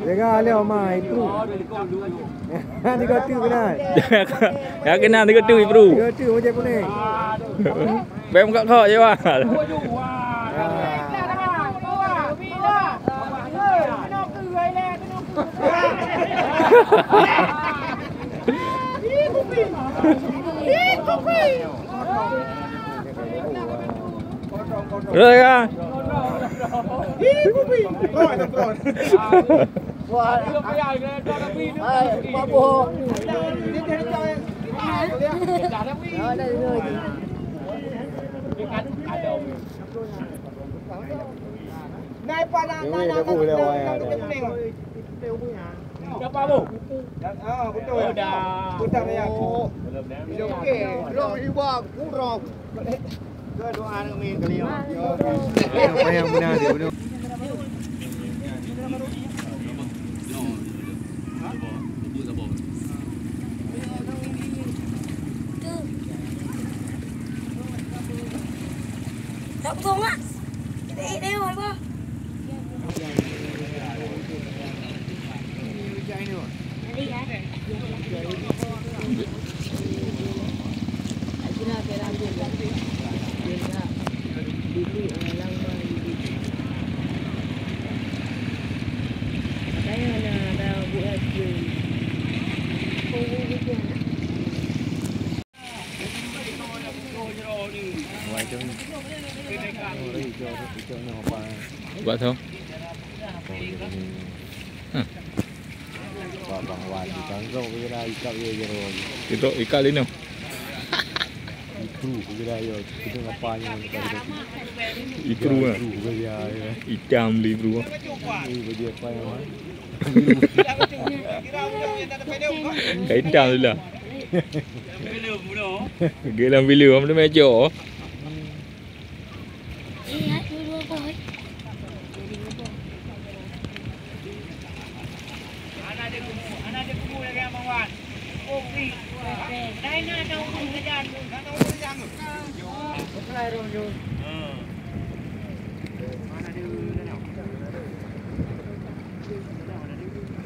Jangan lewat mai bro. Nanti kau tu kena. Ya kena nanti kau tu bro. Kau tu macam mana? Bem kat kau je wah. Rồi à. Này pa na bu lewat ya. Siapa bu? Betul. Betul ya. Okey, rong iba kurang. Doa dengan min kali ya. Apa yang benar dia benar. Tak betul tak? Dia rồi ba. Buat tu. Bang Wan di Tanjung kira ikat dia je. Itu ikat lino. Ikru kira yo kita ngapanya Ikru ah. Ikan beli bro. Ini dia apa yang Cái trào là ghê làm vi lừa nó mẹ chỗ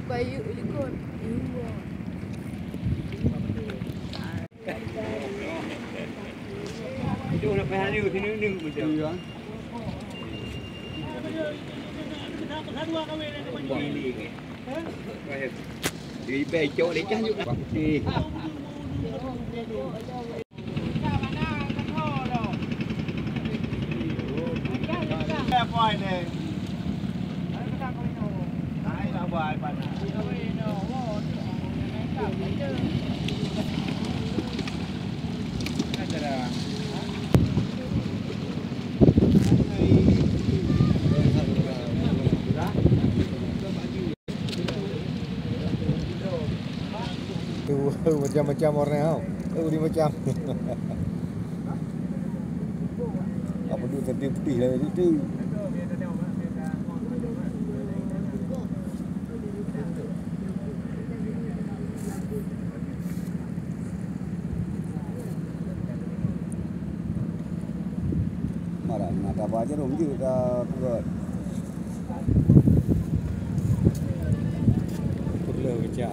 Bayu ikut. Itu nak payah ni, sini ni macam. Di becok dia cah juga. Apa ni? Ai lah buat apa nak? macam-macam warna tau. Dia macam. Apa tu putih lah itu. Nak apa aja dong je dah buat. Perlu kerja.